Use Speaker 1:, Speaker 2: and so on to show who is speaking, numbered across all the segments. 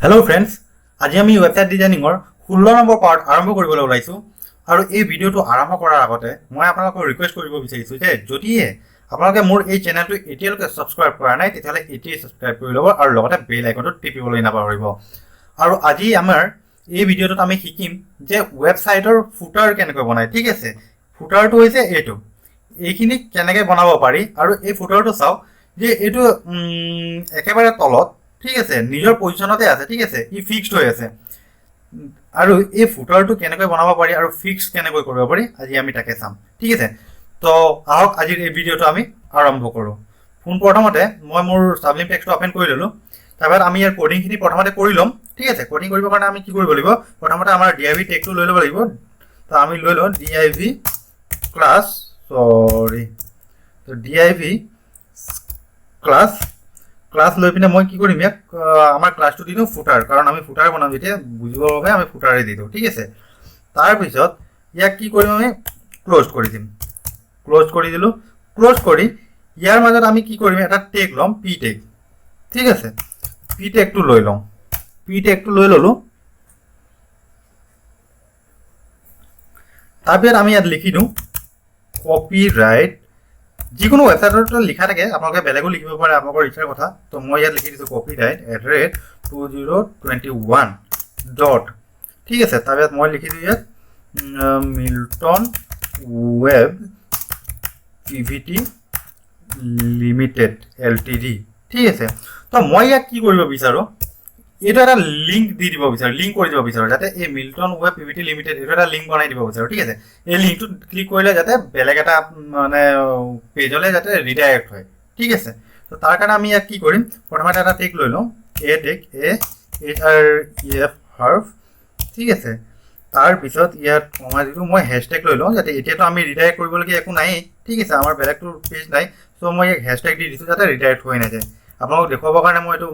Speaker 1: Hello' friends, আজি আমি website ডিজাইনিঙৰ 16 number part আৰম্ভ কৰিবলৈ ওলাইছোঁ। আৰু এই ভিডিঅ'টো আৰম্ভ কৰাৰ আগতে মই আপোনালোকক ৰিকুৱেষ্ট কৰিব বিচাৰিছোঁ যে যদিহে আপোনালোকে মোৰ এই চেনেলটো এতিয়ালৈকে ছাবস্ক্ৰাইব কৰা নাই তেতিয়াহ'লে এতিয়াই ছাবস্ক্ৰাইব কৰি ল'ব আৰু লগতে বেল আইকনটো টিপিবলৈ নাপাহৰিব। আৰু আজি আমাৰ এই ভিডিঅ'টোত আমি শিকিম যে ৱেবছাইটৰ ফুটাৰ কেনেকৈ বনায়। ঠিক আছে, ফুটাৰটো হৈছে এইখিনি কেনেকৈ বনাব পাৰি। আৰু এই ফুটাৰটো চাওক যে এইটো একেবাৰে তলত, ঠিক আছে, নিজৰ পজিশ্যনতে আছে। ঠিক আছে, ই ফিক্সড হৈ আছে। আৰু এই ফুটাৰটো কেনেকৈ বনাব পাৰি আৰু ফিক্স কেনেকৈ কৰিব পাৰি আজি আমি তাকে চাম। ঠিক আছে, তো আহক আজিৰ এই ভিডিঅ'টো আমি আৰম্ভ কৰোঁ। পোনপ্ৰথমতে মই মোৰ সাবলিম টেক্সটটো অপেন কৰি ল'লোঁ। তাৰপৰা আমি ইয়াৰ কোডিংখিনি প্ৰথমতে কৰি ল'ম। ঠিক আছে, কোডিং কৰিবৰ কাৰণে আমি কি কৰিব লাগিব, প্ৰথমতে আমাৰ DIV টেগটো লৈ ল'ব লাগিব। তো আমি লৈ লওঁ DIV ক্লাছ, DIV ক্লাছ লৈ পিনে মই কি কৰিম, ইয়াক আমাৰ ক্লাছটো দি দিওঁ ফুটাৰ, কাৰণ আমি ফুটাৰ বনাম যেতিয়া বুজিবৰ বাবে আমি ফুটাৰে দি দিওঁ। ঠিক আছে, তাৰপিছত ইয়াক কি কৰিম, আমি ক্ল'জ কৰি দিম। ক্ল'জ কৰি দিলোঁ। ক্ল'জ কৰি ইয়াৰ মাজত আমি কি কৰিম, এটা টেগ ল'ম, পি টেগ। ঠিক আছে, পি টেগটো লৈ লওঁ। পি টেগটো লৈ ল'লোঁ। তাৰপিছত আমি ইয়াত লিখি দিওঁ কপিৰাইট। যিকোনো ৱেবছাইটত লিখা থাকে, আপোনালোকে বেলেগো লিখিব পাৰে, আপোনালোকৰ ইচ্ছাৰ কথা। তো মই ইয়াত লিখি দিছোঁ copyright@2021 ডট। ঠিক আছে, তাৰপিছত মই লিখি দিওঁ ইয়াত Milton web PVT limited LTD। ঠিক আছে, তো মই ইয়াক কি কৰিব বিচাৰোঁ, এইটো এটা লিংক দি দিব বিচাৰোঁ, লিংক কৰি দিব বিচাৰোঁ, যাতে এই মিল্টন ৱেব পিভিটি লিমিটেড এইটো এটা লিংক বনাই দিব বিচাৰোঁ। ঠিক আছে, এই লিংকটোত ক্লিক কৰিলে যাতে বেলেগ এটা মানে পেজলৈ যাতে ৰিডাইৰেক্ট হয়। ঠিক আছে, তো তাৰ কাৰণে আমি ইয়াক কি কৰিম, প্ৰথমতে এটা টেগ লৈ লওঁ, টেগ HREF। ঠিক আছে, তাৰপিছত ইয়াত কমা দিলোঁ, মই হেছটেগ লৈ লওঁ, যাতে এতিয়াতো আমি ৰিডাইৰেক্ট কৰিবলগীয়া একো নায়েই। ঠিক আছে, আমাৰ বেলেগটো পেজ নাই। চ' মই ইয়াক হেছটেগ দি দিছোঁ যাতে ৰিডাইৰেক্ট হৈ নাযায়। আপোনালোকক দেখুৱাবৰ কাৰণে মই এইটো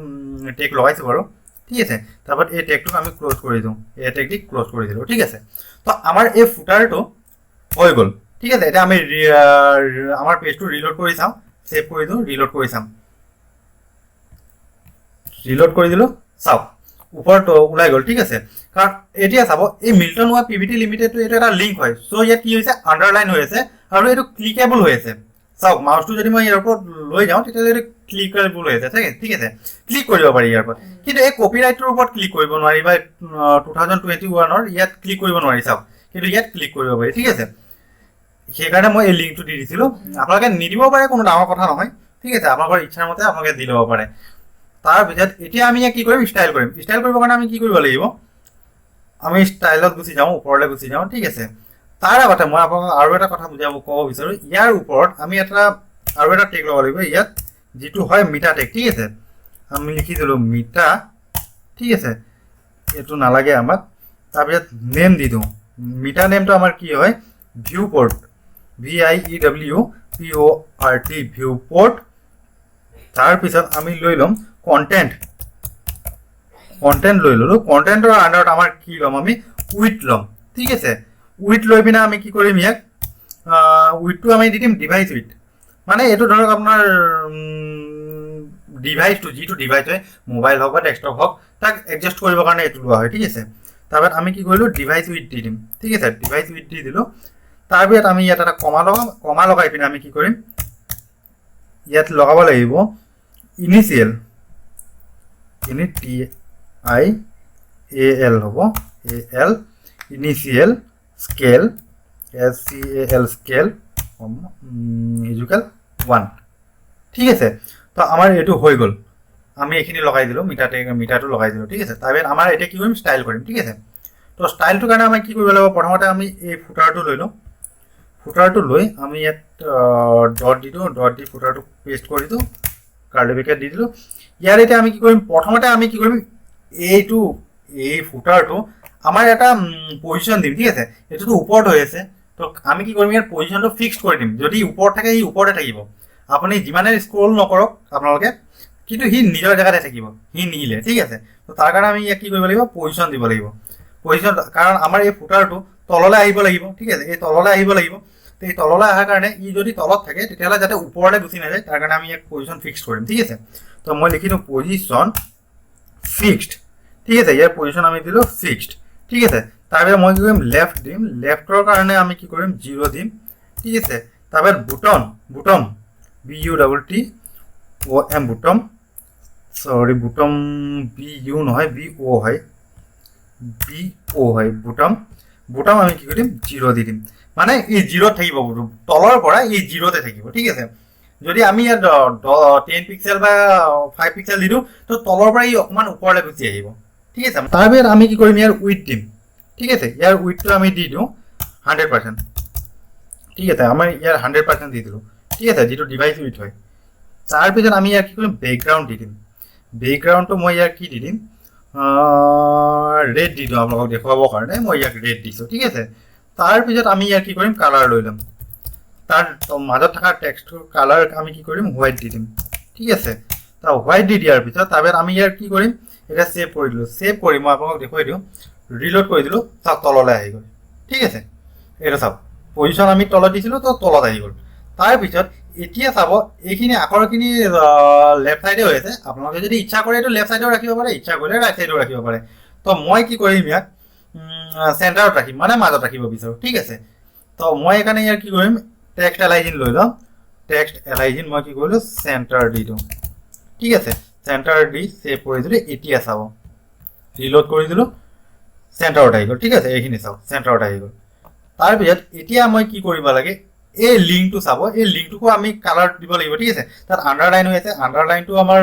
Speaker 1: টেগ লগাইছোঁ বাৰু। ঠিক আছে, তাৰপৰা এই টেগটোক আমি ক্ল'জ কৰি দিওঁ, এই টেগ দি ক্ল'জ কৰি দিলোঁ। ঠিক আছে, তো আমাৰ এই ফুটাৰটো হৈ গ'ল। ঠিক আছে, এতিয়া আমি আমাৰ পেজটো ৰিলোড কৰি চাওঁ, ছেভ কৰি দিওঁ, ৰিলোড কৰি চাম। ৰিলোড কৰি দিলোঁ, চাওক ওপৰত ওলাই গ'ল। ঠিক আছে, কাৰণ এতিয়া চাব এই মিল্টন ৱেব পিভিটি লিমিটেডটো এইটো এটা লিংক হয়। চ' ইয়াত কি হৈছে, আণ্ডাৰলাইন হৈ আছে আৰু এইটো ক্লিকেবল হৈ আছে। চাওক মাউচটো যদি মই ইয়াৰ ওপৰত লৈ যাওঁ তেতিয়াহ'লে এইটো ক্লিকেবল হৈ আছে। ঠিক আছে, ক্লিক কৰিব পাৰি ইয়াৰ ওপৰত, কিন্তু এই কপিৰাইটটোৰ ওপৰত ক্লিক কৰিব নোৱাৰি, বা 2021 ইয়াত ক্লিক কৰিব নোৱাৰি। চাওক, কিন্তু ইয়াত ক্লিক কৰিব পাৰি। ঠিক আছে, সেইকাৰণে মই এই লিংকটো দি দিছিলোঁ। আপোনালোকে নিদিব পাৰে, কোনো ডাঙৰ কথা নহয়। ঠিক আছে, আপোনালোকৰ ইচ্ছাৰ মতে আপোনালোকে দি ল'ব পাৰে। তাৰপিছত এতিয়া আমি ইয়াক কি কৰিম, ষ্টাইল কৰিম। ষ্টাইল কৰিবৰ কাৰণে আমি কি কৰিব লাগিব, আমি ষ্টাইলত গুচি যাওঁ, ওপৰলৈ গুচি যাওঁ। ঠিক আছে, তাৰ আগতে মই আপোনালোকক আৰু এটা কথা ক'ব বিচাৰোঁ, ইয়াৰ ওপৰত আমি আৰু এটা টেগ ল'ব লাগিব, ইয়াত যিটো হয় মিটা টেগ। ঠিক আছে, আমি লিখি দিলোঁ মিটা। ঠিক আছে, এইটো নালাগে আমাক। তাৰপিছত নেম দি দিওঁ, মিটা নেমটো আমাৰ কি হয়, ভিউপৰ্ট, VIEWPORT, ভিউপৰ্ট। তাৰপিছত আমি লৈ ল'ম কণ্টেণ্ট লৈ ল'লোঁ। কণ্টেণ্টৰ আণ্ডাৰত আমাৰ কি ল'ম, আমি উইথ ল'ম। ঠিক আছে, উইথ লৈ পিনে আমি কি কৰিম, ইয়াক উইথটো আমি দি দিম ডিভাইচ উইথ। মানে এইটো ধৰক আপোনাৰ ডিভাইচটো, যিটো ডিভাইচ হয়, মোবাইল হওক বা ডেস্কটপ হওক, তাক এডজাষ্ট কৰিবৰ কাৰণে এইটো লোৱা হয়। ঠিক আছে, তাৰপিছত আমি কি কৰিলোঁ, ডিভাইচ উইথ দি দিম। ঠিক আছে, ডিভাইচ উইথ দি দিলোঁ। তাৰপিছত আমি ইয়াত এটা কমা লগাম। কমা লগাই পিনে আমি কি কৰিম, ইয়াত লগাব লাগিব ইনিচিয়েল, TIAL হ'ব, AL, initial scale, SCAL scale, equal 1। ঠিক আছে, তো আমাৰ এইটো হৈ গ'ল। আমি এইখিনি লগাই দিলোঁ, মিটাৰটো লগাই দিলোঁ। ঠিক আছে, তাৰপিছত আমাৰ এতিয়া কি কৰিম, ষ্টাইল কৰিম। ঠিক আছে, তো ষ্টাইলটোৰ কাৰণে আমি কি কৰিব লাগিব, প্ৰথমতে আমি এই ফুটাৰটো লৈ লওঁ। ফুটাৰটো লৈ আমি ইয়াত ডট দি দিওঁ, ডট দি ফুটাৰটো পেষ্ট কৰি দিওঁ, কাৰ্লি ব্ৰেকেট দি দিলোঁ। ইয়াত এতিয়া আমি কি কৰিম, প্ৰথমতে আমি কি কৰিম, এই ফুটাৰটো আমাৰ এটা পজিশ্যন দিম। ঠিক আছে, এইটোতো ওপৰত হৈ আছে, তো আমি কি কৰিম, ইয়াৰ পজিশ্যনটো ফিক্সড কৰি দিম। যদি ওপৰত থাকে সি ওপৰতে থাকিব, আপুনি যিমানে স্ক্ৰল নকৰক আপোনালোকে, কিন্তু সি নিজৰ জেগাতে থাকিব, সি নিহিলে। ঠিক আছে, তো তাৰ কাৰণে আমি ইয়াক কি কৰিব লাগিব, পজিশ্যন দিব লাগিব। পজিশ্যন, কাৰণ আমাৰ এই ফুটাৰটো তললৈ আহিব লাগিব। ঠিক আছে, এই তললৈ আহিব লাগিব। তো এই তললৈ অহাৰ কাৰণে ই যদি তলত থাকে তেতিয়াহ'লে যাতে ওপৰলৈ গুচি নাযায়, তাৰ কাৰণে আমি ইয়াক পজিশ্যন ফিক্সড কৰিম। ঠিক আছে, তো মই লিখি দিওঁ পজিশ্যন ফিক্সড। ঠিক আছে, ইয়াৰ পজিশ্যন আমি দিলোঁ ফিক্সড। ঠিক আছে, তাৰপিছত মই কি কৰিম লেফ্ট দিম, লেফ্টৰ কাৰণে আমি কি কৰিম 0 দিম। ঠিক আছে, তাৰপিছত বুটম BUTTOM বুটম, সৰি বুটম BU নহয় BO হয়, BO হয় বুটম আমি কি কৰিম 0 দি দিম। মানে এই 0 থাকিব, তলৰ পৰা এই 0তে থাকিব। ঠিক আছে, যদি আমি ইয়াত 10 পিক্সেল বা 5 পিক্সেল দি দিওঁ তো তলৰ পৰা ই অকণমান ওপৰলৈ গুচি আহিব। ঠিক আছে, তাৰপিছত আমি কি কৰিম ইয়াৰ উইথ দিম। ঠিক আছে, ইয়াৰ উইথটো আমি দি দিওঁ 100%। ঠিক আছে, আমাৰ ইয়াৰ 100% দি দিলোঁ। ঠিক আছে, যিটো ডিভাইচ উইথ হয়। তাৰপিছত আমি ইয়াৰ কি কৰিম বেকগ্ৰাউণ্ড দি দিম। বেকগ্ৰাউণ্ডটো মই ইয়াৰ কি দি দিম ৰেড দি দিওঁ আপোনালোকক দেখুৱাবৰ কাৰণে, মই ইয়াক ৰেড দিছোঁ। ঠিক আছে, তাৰপিছত আমি ইয়াৰ কি কৰিম কালাৰ লৈ ল'ম, তাৰ মাজত থকা টেক্সটৰ কালাৰ আমি কি কৰিম হোৱাইট দি দিম। ঠিক আছে, তাৰ হোৱাইট দি দিয়াৰ পিছত তাৰপিছত আমি ইয়াৰ কি কৰিম এটা ছেভ কৰি দিলোঁ। ছেভ কৰি মই আপোনালোকক দেখুৱাই দিওঁ, ৰিলোড কৰি দিলোঁ, চাওক তললৈ আহি গ'ল। ঠিক আছে, এইটো চাওক পজিশ্যন আমি তলত দিছিলোঁ তো তলত আহি গ'ল। তাৰপিছত এতিয়া চাব এইখিনি আখৰখিনি লেফ্ট চাইডে হৈ আছে, আপোনালোকে যদি ইচ্ছা কৰে এইটো লেফ্ট চাইডেও ৰাখিব পাৰে, ইচ্ছা কৰিলে ৰাইট চাইডেও ৰাখিব পাৰে। তো মই কি কৰিম ইয়াক চেণ্টাৰত ৰাখিম, মানে মাজত ৰাখিব বিচাৰোঁ। ঠিক আছে, তো মই সেইকাৰণে ইয়াৰ কি কৰিম টেক্সট এলাইজিন লৈ লওঁ, টেক্সট এলাইজিন মই কি কৰিলোঁ চেণ্টাৰ দি দিওঁ। ঠিক আছে, চেণ্টাৰ দি ছেভ কৰি দিলোঁ। এতিয়া চাব ৰিলোড কৰি দিলোঁ, চেণ্টাৰত আহি গ'ল। ঠিক আছে, এইখিনি চাওক চেণ্টাৰত আহি গ'ল। তাৰপিছত এতিয়া মই কি কৰিব লাগে এই লিংকটো চাব, এই লিংকটোকো আমি কালাৰ দিব লাগিব। ঠিক আছে, তাত আণ্ডাৰলাইন হৈ আছে, আণ্ডাৰলাইনটো আমাৰ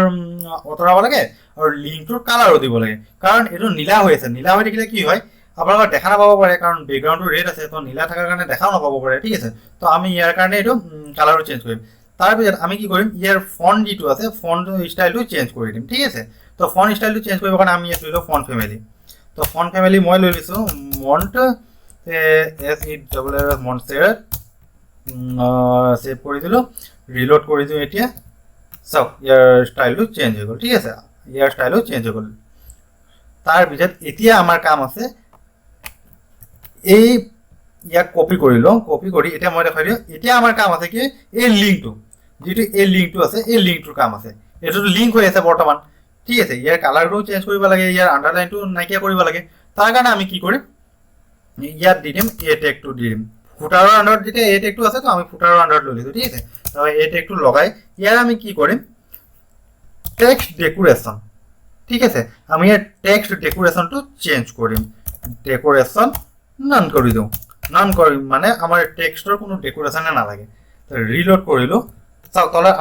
Speaker 1: আঁতৰাব লাগে আৰু লিংকটোৰ কালাৰো দিব লাগে, কাৰণ এইটো নীলা হৈ আছে। নীলা হৈ থাকিলে কি হয় আপোনালোকে দেখা নাপাব পাৰে, কাৰণ বেকগ্ৰাউণ্ডটো ৰেড আছে, তো নীলা থকাৰ কাৰণে দেখাও নাপাব পাৰে। ঠিক আছে, তো আমি ইয়াৰ কাৰণে এইটো কালাৰো চেঞ্জ কৰিম। তাৰপিছত আমি কি কৰিম ইয়াৰ ফন্ট যিটো আছে ফন্ট ষ্টাইলটো চেঞ্জ কৰি দিম। ঠিক আছে, তো ফন্ট ষ্টাইলটো চেঞ্জ কৰিবৰ কাৰণে আমি ইয়াত লৈ লওঁ ফন্ট ফেমিলি। তো ফন্ট ফেমিলি মই লৈ লৈছোঁ মন্ট SELL মন্টছেৰাট, ছেভ কৰি দিলোঁ, ৰিলোড কৰি দিওঁ। এতিয়া চাওক ইয়াৰ ষ্টাইলটো চেঞ্জ হৈ গ'ল। ঠিক আছে, ইয়াৰ ষ্টাইলো চেঞ্জ হৈ গ'ল। তাৰপিছত এতিয়া আমাৰ কাম আছে এই ইয়াক কপি কৰি লওঁ, কপি কৰি এতিয়া মই দেখাই দিওঁ। এতিয়া আমাৰ কাম আছে কি এই লিংকটো, যিটো এই লিংকটো আছে এই লিংকটোৰ কাম আছে। এইটোতো লিংক হৈ আছে বৰ্তমান। ঠিক আছে, ইয়াৰ কালাৰটো চেঞ্জ কৰিব লাগে, ইয়াৰ আণ্ডাৰলাইনটো নাইকিয়া কৰিব লাগে। তাৰ কাৰণে আমি কি কৰিম ইয়াত দি দিম এ টেগটো দি দিম। ফুটাৰৰ আণ্ডাৰত যেতিয়া এ টেগটো আছে তো আমি ফুটাৰৰ আণ্ডাৰত লৈ লৈছোঁ। ঠিক আছে, তো এ টেগটো লগাই ইয়াৰ আমি কি কৰিম টেক্সট ডেকোৰেশ্যন। ঠিক আছে, আমি ইয়াৰ টেক্সট ডেকোৰেশ্যনটো চেঞ্জ কৰিম, ডেকোৰেশ্যন নান কৰি দিওঁ। নান কৰিম মানে আমাৰ টেক্সটৰ কোনো ডেকোৰেশ্যনে নালাগে। ৰিলোড কৰিলোঁ, চাওক তলৰ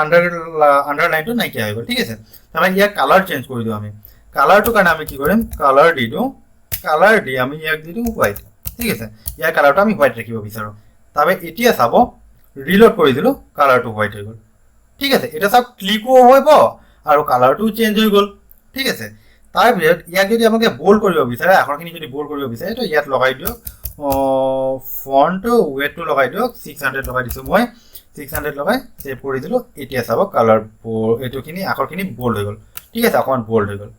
Speaker 1: আণ্ডাৰলাইনটো নাইকিয়া হৈ গ'ল। ঠিক আছে, তাৰমানে ইয়াৰ কালাৰ চেঞ্জ কৰি দিওঁ আমি। কালাৰটোৰ কাৰণে আমি কি কৰিম কালাৰ দি দিওঁ, কালাৰ দি আমি ইয়াক দি দিওঁ হোৱাইট। ঠিক আছে, ইয়াৰ কালাৰটো আমি হোৱাইট ৰাখিব বিচাৰোঁ। তাৰপৰা এতিয়া চাব ৰিলোড কৰি দিলোঁ, কালাৰটো হোৱাইট হৈ গ'ল। ঠিক আছে, এতিয়া চাওক ক্লিকো হ'ব আৰু কালাৰটোও চেঞ্জ হৈ গ'ল। ঠিক আছে, তাৰপিছত ইয়াক যদি আপোনালোকে বল্ড কৰিব বিচাৰে, আখৰখিনি যদি বল্ড কৰিব বিচাৰে তো ইয়াত লগাই দিয়ক ফন্ট ৱেটটো লগাই দিয়ক 600 লগাই দিছোঁ মই, 600 লগাই ছেভ কৰি দিলোঁ। এতিয়া চাব কালাৰ এইটোখিনি আখৰখিনি বল্ড হৈ গ'ল। ঠিক আছে, অকণমান বল্ড হৈ গ'ল।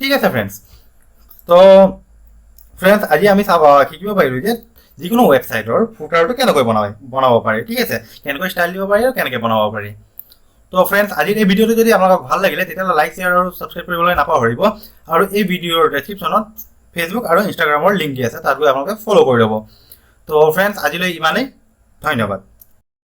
Speaker 1: ঠিক আছে ফ্ৰেণ্ডছ, তো ফ্ৰেণ্ডছ আজি আমি শিকিব পাৰিলোঁ যে যিকোনো ৱেবছাইটৰ ফুটাৰটো কেনেকৈ বনাব পাৰি। ঠিক আছে, কেনেকৈ ষ্টাইল দিব পাৰি আৰু কেনেকৈ বনাব পাৰি। তো ফ্ৰেণ্ডছ আজিৰ এই ভিডিঅ'টো যদি আপোনালোকক ভাল লাগিলে তেতিয়াহ'লে লাইক শ্বেয়াৰ আৰু ছাবস্ক্ৰাইব কৰিবলৈ নাপাহৰিব। আৰু এই ভিডিঅ'ৰ ডেছক্ৰিপশ্যনত ফেচবুক আৰু ইনষ্টাগ্ৰামৰ লিংক দি আছে, তাত গৈ আপোনালোকে ফ'ল' কৰি ল'ব। তো ফ্ৰেণ্ডছ আজিলৈ ইমানেই, ধন্যবাদ।